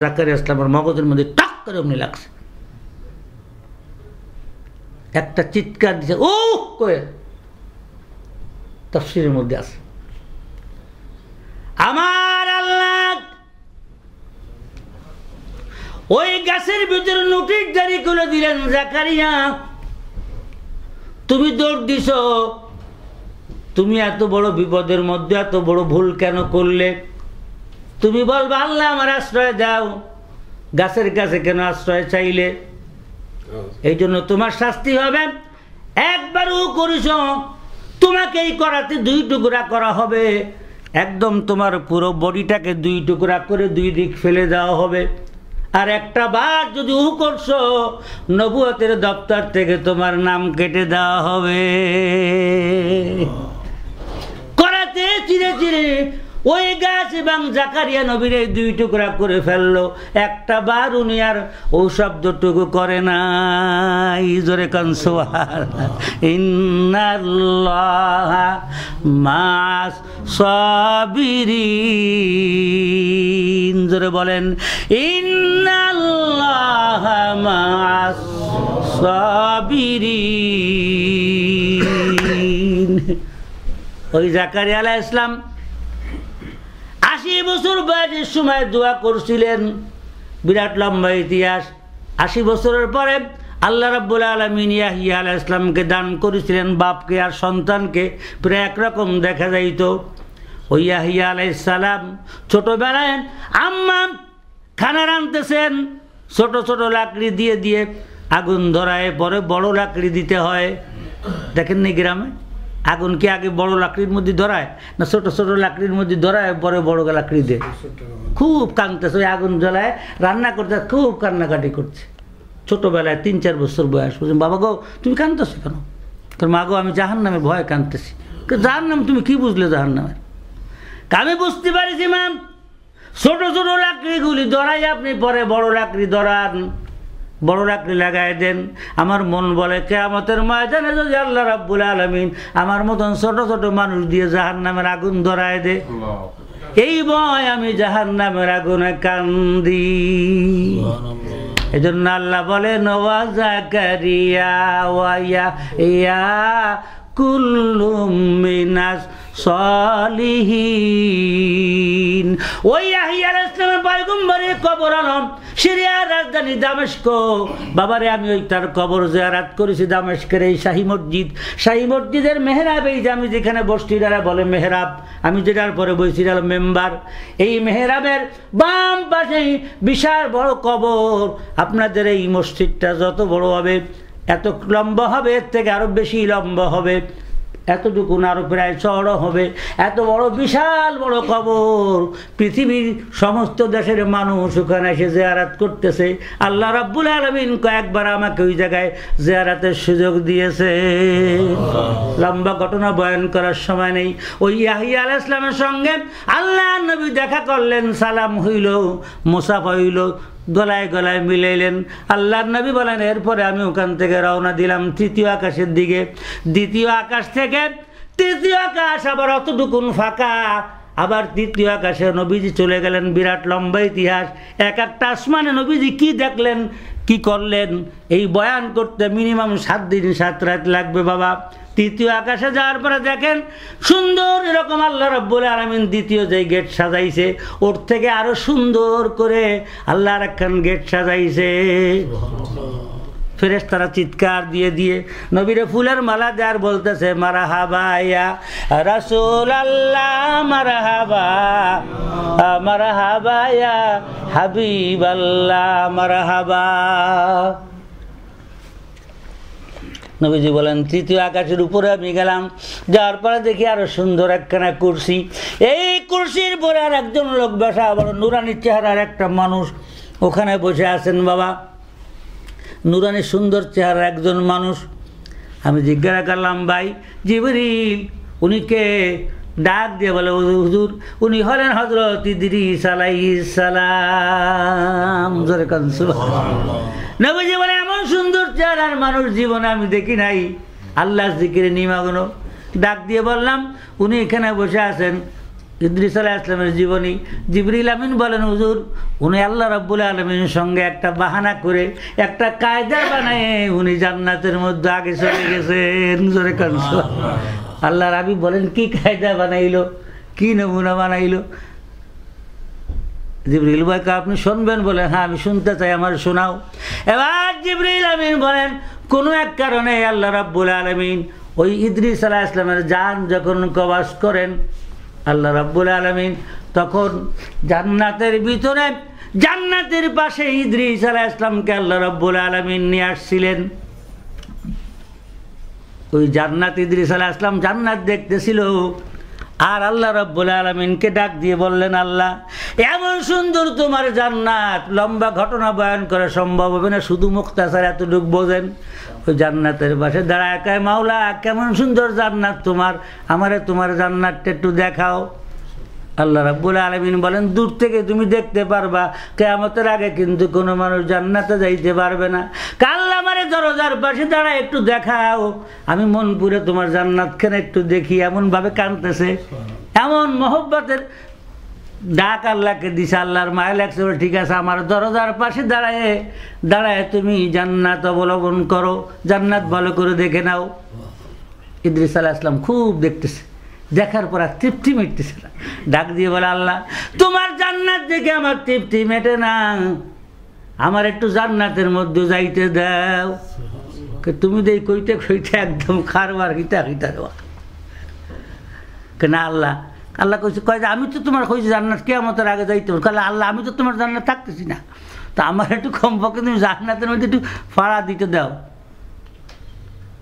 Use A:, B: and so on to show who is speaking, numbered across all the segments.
A: জাকারিয়া ইসলামের মগজের মধ্যে টাক করে অমনি লাগছে, একটা চিৎকার দিছে, ও কয়ে তাফসীরের মধ্যে আছে। আমার আল্লাহ ওই গাছের ভিতরে নোটিশ জারি করে দিলেন, জাকারিয়া তুমি দৌড় দিছ, তুমি এত বড় বিপদের মধ্যে এত বড় ভুল কেন করলে? তুমি বলবা আল্লাহ আমার আশ্রয় দাও, গাছের কাছে কেন আশ্রয় চাইলে? এই জন্য তোমার শাস্তি হবে। একবারও করিস, তোমাকে এই করাতে 2 টুকরা করা হবে, একদম তোমার পুরো বডিটাকে 2 টুকরা করে 2 দিক ফেলে দেওয়া হবে। আর একটা বার যদি করছো, নবুয়তের দপ্তর থেকে তোমার নাম কেটে দেওয়া হবে। করাতে চিরে চিরে ওই গাছ এবং জাকারিয়া নবীর 2 টুকরা করে ফেললো। একটা বার উনি আর ও শব্দটুকু করে নাই। জোরে কান সুবহানাল্লাহ। ইন্নাল্লাহা মা'আস সাবিরিন। জোরে বলেন ইন্নাল্লাহা মা'আস সাবিরিন। ওই জাকারিয়া আলাইহিস সালাম 80 বছর বয়সের সময় দোয়া করছিলেন, বিরাট লম্বা ইতিহাস। 80 বছরের পরে আল্লাহ রাব্বুল আলামিন ইয়াহইয়া আলাইহিস সালামকে দান করেছিলেন, বাপকে আর সন্তানকে প্রায় একরকম দেখা যাইত। ওই ইয়াহইয়া আলাইহিস সালাম ছোটবেলায় আম্মা খানা রাঁধতেছেন, ছোট ছোট লাকড়ি দিয়ে দিয়ে আগুন ধরায়, পরে বড় লাকড়ি দিতে হয়। দেখেননি গ্রামে আগুন কি আগে বড় লাকড়ির মধ্যে ধরায় না ছোট ছোট লাকড়ির মধ্যে ধরায়, পরে বড় লাকড়ি দেয়? খুব কাঁদতেছে, ওই আগুন জ্বলায় রান্না করতে, খুব কান্নাকাটি করছে। ছোটবেলায় 3-4 বছর বয়স। বলছেন বাবা গো তুমি কাঁদতেছো কেন? কারণ মা গো আমি জাহান্নামের ভয়ে কাঁদতেছি। জাহান্নাম তুমি কি বুঝলে জাহান্নামের? আমি বুঝতে পারিছি মা, ছোট ছোট লাকড়িগুলি ধরাই আপনি পরে বড় লাকড়ি ধরান, বড় লাকড়ি লাগাই দেন। আমার মন বলে কিয়ামতের ময়দানে যদি আল্লাহ রাব্বুল আলামিন আমার মতন ছোট ছোট মানুষ দিয়ে জাহান্নামের আগুন ধরায় দে, এই ভয় আমি জাহান্নামের আগুনে কান্দি। এজন্য আল্লাহ বলেন ওয়া জাকারিয়া ওয়া ইয়া কুল্লুম মিনাস সালিহিন। ওই ইয়াহইয়া আলাইহিস সালামের পয়গম্বরের কবর আলম সিরিয়ার রাজধানী দামেস্ক। বাবারে আমি ওই তার কবর জিয়ারত করেছি দামেস্কের এই শাহী মসজিদ। শাহী মসজিদের মেহরাব, এই যে আমি যেখানে বসছি যারা বলে মেহরাব, আমি যেটার পরে বসছি যারা মেম্বার, এই মেহরাবের বাম পাশেই বিশাল বড় কবর। আপনাদের এই মসজিদটা যত বড় হবে, এত লম্বা হবে, এর থেকে আরো বেশি লম্বা হবে, এতটুকু না আরো প্রায় চওড়া হবে। এত বড় বিশাল বড় কবর, পৃথিবীর সমস্ত দেশের মানুষ ওখানে এসে জিয়ারত করতেছে। আল্লাহ রাব্বুল আলামিন কয়েকবার আমাকে ওই জায়গায় জিয়ারতের সুযোগ দিয়েছে। লম্বা ঘটনা বয়ান করার সময় নেই। ওই ইয়াহইয়া আলাইহিস সালামের সঙ্গে আল্লাহর নবী দেখা করলেন, সালাম হইল, মুসাফা হইল, গলায় গলায় মিলাইলেন। আল্লাহর নবী বলেন এরপরে আমি ওখান থেকে রওনা দিলাম 3য় আকাশের দিকে। 2য় আকাশ থেকে 3য় আকাশ আবার অতটুকুন ফাঁকা, আবার 3য় আকাশে নবীজি চলে গেলেন। বিরাট লম্বা ইতিহাস। এক একটা আসমানে নবীজি কি দেখলেন কি করলেন এই বয়ান করতে মিনিমাম 7 দিন 7 রাত লাগবে বাবা। 3য় আকাশে যাওয়ার পরে দেখেন সুন্দর এরকম আল্লাহ রাব্বুল আলামিন 2য় যে গেট সাজাইছে, ওর থেকে আরো সুন্দর করে আল্লাহ একখান গেট সাজাইছে। ফেরেশতারা চিৎকার দিয়ে দিয়ে নবীরে ফুলের মালা দেওয়ার বলতেছে মারহাবা ইয়া রাসূলুল্লাহ, মারহাবা মারহাবা ইয়া হাবিবাল্লাহ, মারহাবা। নবীজি বলেন 3য় আকাশের উপরে আমি গেলাম, যাওয়ার পরে দেখি আরো সুন্দর একখানা কুরসি। এই কুরসির পরে আর একজন লোক বসা, বড় নুরানি চেহারার একটা মানুষ ওখানে বসে আছেন বাবা। নুরানি সুন্দর চেহারার একজন মানুষ। আমি জিজ্ঞাসা করলাম ভাই জিবরিল উনি কে? ডাক দিয়ে বলে হুজুর উনি হলেন হযরত ইদ্রিস আলাইহিস সালাম। জোরে কান সুবহানাল্লাহ। নবীজি বলে এমন সুন্দর চেহারার মানুষ জীবনে আমি দেখি নাই, আল্লাহর জিকিরে নিমগ্ন। ডাক দিয়ে বললাম উনি এখানে বসে আছেন, ইদ্রিস আলাইহিস সালামের জীবনী। জিবরিল আমিন বলেন, হুজুর উনি আল্লাহ রাব্বুল আলামিনের সঙ্গে একটা বাহানা করে একটা কায়দা বানায় উনি জান্নাতের মধ্যে আগে চলে গেছেন। জোরে কান সুবহানাল্লাহ। আল্লাহর হাবিব বলেন, কি কায়দা বানাইলো, কি নমুনা বানাইলো? জিবরিল ভাইকে আপনি শুনবেন? বলেন, হ্যাঁ আমি শুনতে চাই, আমার শোনাও। এবার জিবরিল আমিন বলেন, কোনো এক কারণে আল্লাহ রাব্বুল আলামিন ওই ইদ্রিস আলাইহিস সালামের জান যখন কবজ করেন, আল্লাহ রাব্বুল আলামিন তখন জান্নাতের ভিতরে, জান্নাতের পাশে ইদ্রিস আলাইহিস সালামকে আল্লাহ রাব্বুল আলামিন নিয়ে আসছিলেন। ওই জান্নাত, ইদ্রিস আলাইহিস সালাম জান্নাত দেখতেছিল, আর আল্লাহ রাব্বুল আলামিনকে ডাক দিয়ে বললেন, আল্লাহ এমন সুন্দর তোমার জান্নাত, লম্বা ঘটনা বয়ান করা সম্ভব হবে না, শুধু মুখতাসার এতটুকু বোঝেন। ওই জান্নাতের পাশে দাঁড়ায় কয়, মাওলা কেমন সুন্দর জান্নাত তোমার, আমারে তোমার জান্নাতটা একটু দেখাও। আল্লাহ রাব্বুল আলামিন বলেন, দূর থেকে তুমি দেখতে পারবা, কিয়ামতের আগে কিন্তু কোনো মানুষ জান্নাতে যাইতে পারবে না। আল্লাহ আমারে দরজার পাশে দাঁড়ায় একটু দেখাও, আমি মন পুরে তোমার জান্নাতখানে একটু দেখি। এমন ভাবে কাঁদতেছে, এমন মহব্বতের ডাক আল্লাহকে দিছে। আল্লাহর মায়া লাগছে, ঠিক আছে আমার দরজার পাশে দাঁড়ায় তুমি জান্নাত অবলম্বন করো, জান্নাত ভালো করে দেখে নাও। ইদ্রিস আলাইহিস সালাম খুব দেখতেছে, দেখার পর আর তৃপ্তি মিটতেছে না। ডাক দিয়ে বলে, আল্লাহ তোমার জান্নাত দেখে আমার তৃপ্তি মেটে না, আমার একটু জান্নাতের মধ্যে যাইতে দাও। তুমি দেই কইতে কইতে একদম খারবার হিতা দেওয়া না। আল্লাহ কইছে, কয় যে আমি তো তোমার কইছি জান্নাত কিয়ামতের আগে যাইতে হবে। কাল আল্লাহ আমি তো তোমার জান্নাত থাকতেছি না, তা আমার একটু কমপক্ষে তুমি জান্নাতের মধ্যে একটু ফাড়া দিতে দাও।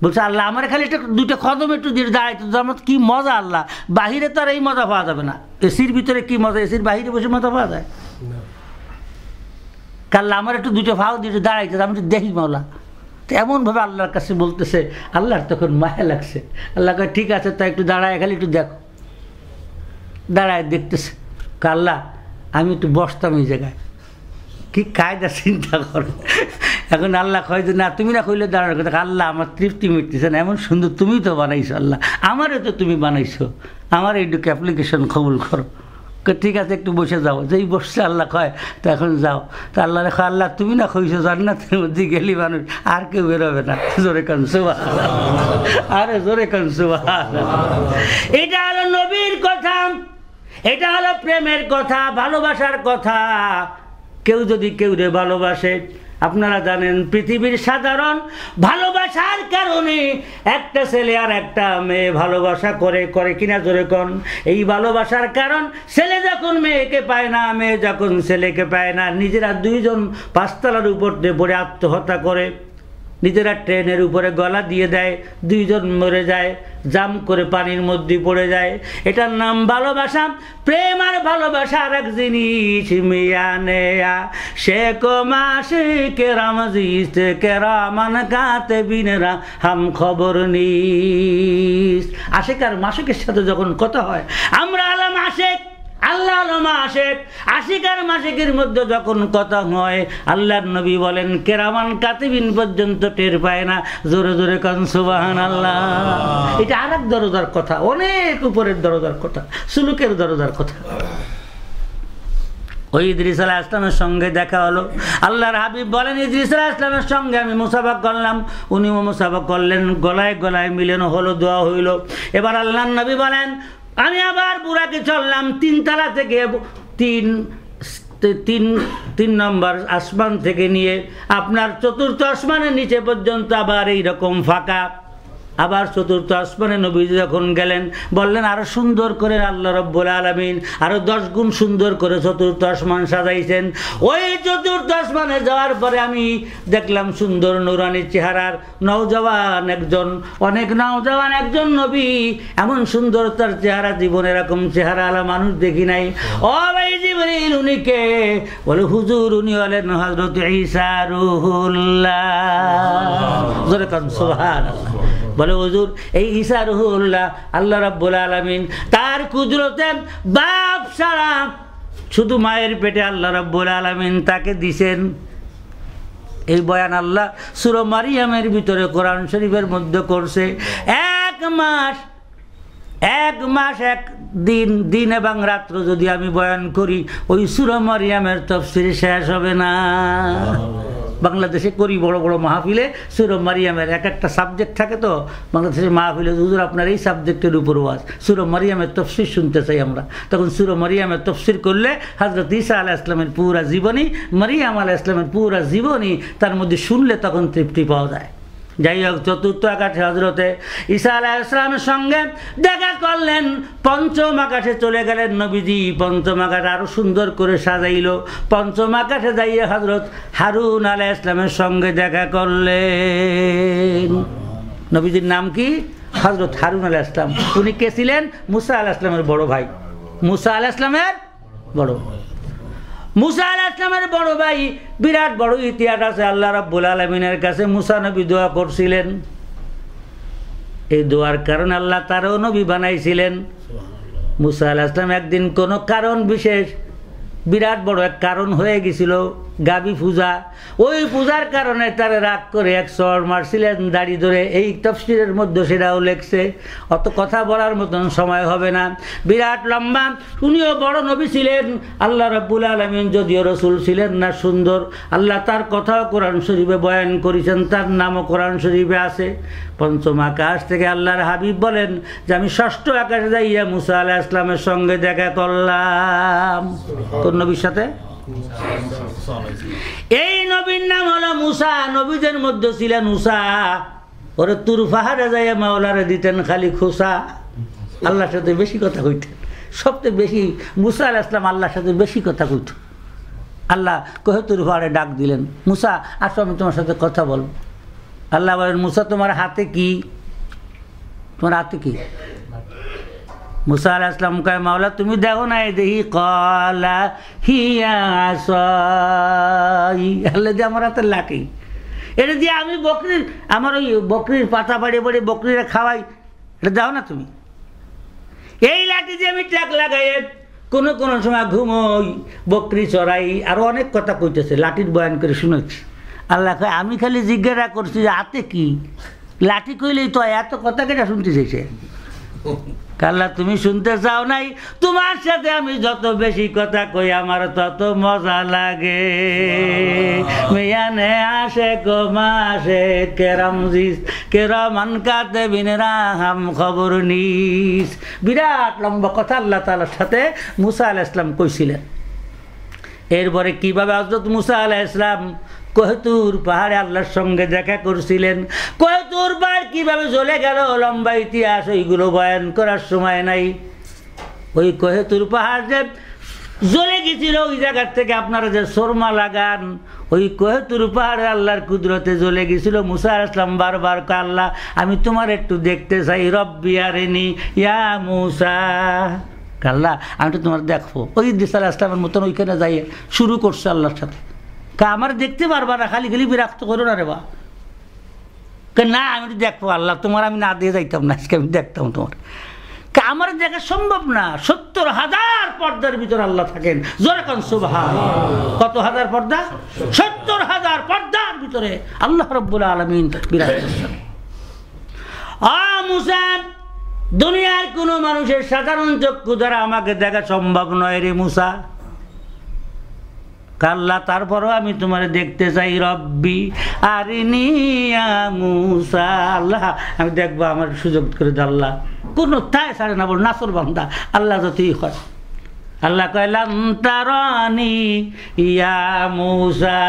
A: বলছে, আল্লাহ আমার খালি একটা দুইটা কদম একটু দিয়ে দাঁড়াইতে জান্নাত, কি মজা আল্লাহ, বাহিরে তো আর এই মজা পাওয়া যাবে না। এসির ভিতরে কি মজা, এসির বাহিরে বসে মজা পাওয়া যায়? কাল্লা আমার একটু দুটো ভাও দিয়ে দাঁড়াইতে, আমি তো দেখি মাওলা। তো এমনভাবে আল্লাহর কাছে বলতেছে, আল্লাহর তখন মায়া লাগছে। আল্লাহ কয়, ঠিক আছে তা একটু দাঁড়ায় খালি একটু দেখো। দাঁড়ায় দেখতেছে, আল্লাহ আমি একটু বসতাম এই জায়গায়। কি কায়দা চিন্তা করো। এখন আল্লাহ কয় যে না তুমি না কইলে দাঁড়ানোর কথা। আল্লাহ আমার তৃপ্তি মিটতেছে না, এমন সুন্দর তুমি তো বানাইছো, আল্লাহ আমারও তো তুমি বানাইছো, আমার এইটুকু অ্যাপ্লিকেশন কবুল করো। ঠিক আছে একটু বসে যাও। যেই বসছে আল্লাহ কয় তো এখন যাও। তা আল্লাহ দেখো, আল্লাহ তুমি না কইছো জান্নাতের মধ্যে গেলি মানুষ আর কেউ বেরোবে না। জোরে কান সুবহানাল্লাহ, আরে জোরে কান সুবহানাল্লাহ। এটা হলো নবীর কথা, এটা হলো প্রেমের কথা, ভালোবাসার কথা। কেউ যদি কেউ রে ভালোবাসে, আপনারা জানেন পৃথিবীর সাধারণ ভালোবাসার কারণে একটা ছেলে আর একটা মেয়ে ভালোবাসা করে কিনা জোরে কোন। এই ভালোবাসার কারণ ছেলে যখন মেয়েকে পায় না, মেয়ে যখন ছেলেকে পায় না, নিজেরা দুইজন পাঁচতলার উপর পড়ে আত্মহত্যা করে, নিজেরা ট্রেনের উপরে গলা দিয়ে দেয়, দুইজন মরে যায়, জাম করে পানির মধ্যে পড়ে যায়। এটার নাম ভালোবাসা। প্রেম আর ভালোবাসা আর এক জিনিস। মিয়া নেয়া শেখ মাসে কেরাম জিতে কেরামান কাতে বিনেরা হাম খবর নিস। আশেক আর মাসুকের সাথে যখন কথা হয়, আমরা আলাম আশেক, আল্লাহ আশেক, আশিক আর মাসিকের মধ্যে যখন কথা হয়, আল্লাহর নবী বলেন কেরামান কাতিবিন পর্যন্ত টের পায় না। জোরে জোরে কান সুবহানাল্লাহ। এটা আর এক দরজার কথা, অনেক উপরের দরজার কথা, সুলুকের দরজার কথা। ওই ইদ্রিস আলাইহিস সালামের সঙ্গে দেখা হলো। আল্লাহর হাবিব বলেন, ইদ্রিস আলাইহিস সালামের সঙ্গে আমি মুসাফা করলাম, উনিও মুসাফা করলেন, গলায় গলায় মিলন হলো, দোয়া হইল। এবার আল্লাহর নবী বলেন, আমি আবার বুরাকে চললাম, 3 তলা থেকে তিন নম্বর আসমান থেকে নিয়ে আপনার 4র্থ আসমানের নিচে পর্যন্ত আবার এইরকম ফাঁকা। আবার 4র্থ আসমানে নবী যখন গেলেন, বললেন আরো সুন্দর করে আল্লাহ রাব্বুল আলামিন আরো 10 গুণ সুন্দর করে 4র্থ আসমান সাজাইছেন। ওই 4র্থ আসমানে যাওয়ার পরে আমি দেখলাম সুন্দর নূরানি চেহারার নওজওয়ান একজন, অনেক নওজওয়ান একজন নবী, এমন সুন্দর তার চেহারা, জীবনে এরকম চেহারা আলা মানুষ দেখি নাই। ও ভাই জিবরিল, উনি কে? বলে হুজুর উনি হলেন হযরত ঈসা রূহুল্লাহ। জোরে কান সুবহানাল্লাহ। বলে হুজুর এই ঈসা রূহুল্লাহ আল্লাহ রাব্বুল আলামিন তার কুদরতে বাপ ছাড়া শুধু মায়ের পেটে আল্লাহ রাব্বুল আলামিন তাকে দিছেন। এই বয়ান আল্লাহ সূরা মারিয়ামের ভিতরে কোরআন শরীফের মধ্যে করছে। 1 মাস এক মাস এক দিন, দিন এবং রাত্র যদি আমি বয়ান করি, ওই সূরা মারিয়ামের তাফসীর শেষ হবে না। বাংলাদেশে করি বড় বড় মাহফিলে সূরা মারিয়ামের এক একটা সাবজেক্ট থাকে, তো বাংলাদেশের মাহফিলে হুজুর আপনার এই সাবজেক্টের উপর ওয়াজ, সূরা মারিয়ামের তাফসীর শুনতে চাই আমরা। তখন সূরা মারিয়ামের তাফসীর করলে হযরত ঈসা আলাইহিস সালামের পুরা জীবনী, মারিয়াম আলাইহিস সালামের পুরা জীবনী তার মধ্যে শুনলে তখন তৃপ্তি পাওয়া যায়। যাই হোক, চতুর্থ আকাশে হযরতে ঈসা আলাইহিস সালামের সঙ্গে দেখা করলেন। পঞ্চম আকাশে চলে গেলেন নবীজি। পঞ্চম আকাশ আরো সুন্দর করে সাজাইল। পঞ্চম আকাশে যাইয়া হযরত হারুন আলাইহিস সালামের সঙ্গে দেখা করলেন। নবীজির নাম কি? হযরত হারুন আলাইহিস সালাম। উনি কে ছিলেন? মুসা আলাইহিস সালামের বড় ভাই। মুসা আলাইহিস সালামের বড়, মুসা আলাইহিস সালামের বড় ভাই। বিরাট বড় ইতিহাস আছে আল্লাহ রাব্বুল আলামিনের কাছে। মুসা নবী দোয়া করছিলেন, এই দোয়ার কারণে আল্লাহ তারও নবী বানাইছিলেন। মুসা আলাইহিস সালাম একদিন কোনো কারণ বিশেষ, বিরাট বড় এক কারণ হয়ে গেছিল, গাবি পূজা। ওই পূজার কারণে তারা রাগ করে এক চড় মারছিলেন দাড়ি ধরে। এই তাফসীরের মধ্যে সেটাও লেখছে, অত কথা বলার মতন সময় হবে না, বিরাট লম্বা। উনিও বড় নবী ছিলেন। আল্লাহ রাব্বুল আলামিন যদিও রসুল ছিলেন না সুন্দর, আল্লাহ তার কথাও কোরআন শরীফে বয়ান করেছেন, তার নামও কোরআন শরীফে আছে। পঞ্চম আকাশ থেকে আল্লাহর হাবিব বলেন যে আমি ষষ্ঠ আকাশে যাইয়া মুসা আলাইহিস সালামের সঙ্গে দেখা করলাম। কোন নবীর সাথে? এই নবীর নাম হলো মুসা। নবীদের মধ্যে ছিলেন মুসা। ওরে তুর পাহাড়ে যাইয়া মাওলারে দিতেন খালি খোসা। আল্লাহর সাথে বেশি কথা কইতেন, সবচেয়ে বেশি মুসা আলাইহিস সালাম আল্লাহর সাথে বেশি কথা কইত। আল্লাহ কহে তুর পাহাড়ে ডাক দিলেন, মুসা আসো আমি তোমার সাথে কথা বলবো। আল্লাহ বলেন, মুসা তোমার হাতে কি? তোমার হাতে কি? মুসা আলাইহিস সালাম কয়, মাওলা তুমি দেখো না এই দেখি। ক্বালা হিয়া আসাই। আল্লাহ যে আমার হাতে লাঠি, এটা দিয়ে আমি বকরির, আমার ওই বকরির পাতা বাড়িয়ে বাড়িয়ে বকরিরা খাওয়াই, এটা দাও না তুমি। এই লাঠি দিয়ে আমি ট্যাক লাগাই, কোনো কোনো সময় ঘুমোই, বকরি চড়াই, আরো অনেক কথা কইতেছে, লাঠির বয়ান করে শুনেছি। আল্লাহ কয়, আমি খালি জিজ্ঞাসা করছি যে হাতে কি? লাঠি কইলেই তো এত কথা কেটা শুনতে চাইছে? আল্লাহ তুমি শুনতে চাও নাই? তোমার সাথে আমি যত বেশি কথা কই আমার তত মজা লাগে। মিয়ানে আসে কমাসে কেরামজিস কেরামান কাতেবিন রাহাম খবর নিস। বিরাট লম্বা কথা আল্লাহ তাআলার সাথে মুসা আলাইহিস সালাম কইছিলেন। এরপরে কিভাবে হযরত মুসা আলাইহিস সালাম কোহেতুর পাহাড়ে আল্লাহর সঙ্গে দেখা করছিলেন। কোহেতুর পাহাড় কিভাবে জ্বলে গেল, লম্বা ইতিহাস, ওইগুলো বয়ান করার সময় নাই। ওই কোহেতুর পাহাড় যে জ্বলে গেছিল, ওই জায়গার থেকে আপনারা যে শর্মা লাগান, ওই কোহেতুর পাহাড়ে আল্লাহর কুদরতে জ্বলে গেছিল। মুসা আলাইহিস সালাম বারবার কয়, আল্লাহ আমি তোমার একটু দেখতে চাই, রব্বি আরিনি ইয়া মুসা। আল্লাহ আমি তো তোমার দেখবো। ওই ঈসা আলাইহিস সালামের মতন ওইখানে যাই শুরু করছে আল্লাহর সাথে। আমার দেখতে পারবা না, খালি খালি বিরক্ত করো না রে বা। না আমি তো দেখবো আল্লাহ, তোমার আমি না দিয়ে যাইতাম না, আজকে আমি দেখতাম তোমার। আমার দেখা সম্ভব না। ৭০,০০০ পর্দার ভিতরে আল্লাহ থাকেন। জোরে কোন সুবহান। কত হাজার পর্দা? ৭০,০০০ পর্দার ভিতরে আল্লাহ রাব্বুল আলামিন বিরাজ করছেন। মুসা, দুনিয়ার কোন মানুষের সাধারণ চক্ষু দ্বারা আমাকে দেখা সম্ভব নয় রে মুসা। আল্লাহ তারপরও আমি তোমার দেখতে চাই, রব্বি আরিনি ইয়া মুসা। আল্লাহ আমি দেখবো, আমার সুযোগ করে দাও আল্লাহ। কোনো তাই ছাড়ে না, বল নাসর বান্দা আল্লাহ যতই হয়। আল্লাহ কইলাম তারানি ইয়া মুসা,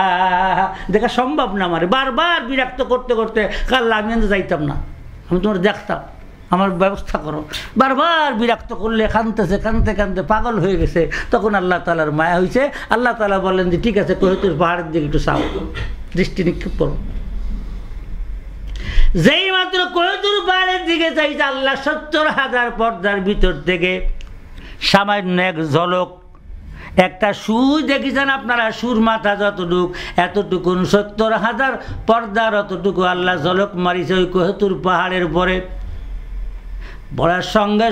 A: দেখা সম্ভব না আমার। বারবার বিরক্ত করতে করতে আল্লাহ আমি যাইতাম না, আমি তোমার দেখতাম, আমার ব্যবস্থা করো। বারবার বিরক্ত করলে কাঁদতেছে, কাঁদতে কাঁদতে পাগল হয়ে গেছে। তখন আল্লাহ তাআলার মায়া হয়েছে। আল্লাহ তাআলা বলেন যে ঠিক আছে, কোহেতুর পাহাড়ের দিকে একটু চাও, দৃষ্টি নিক্ষেপ করো। যেই মাত্র কোহেতুর পাহাড়ের দিকে চাইছে, আল্লাহ ৭০,০০০ পর্দার ভিতর থেকে সামান্য এক ঝলক, একটা সুই দেখেছেন আপনারা, সুর মাথা যতটুক, এতটুকুন ৭০,০০০ পর্দার অতটুকু আল্লাহ ঝলক মারিছে ওই কোহেতুর পাহাড়ের পরে। বলার সঙ্গে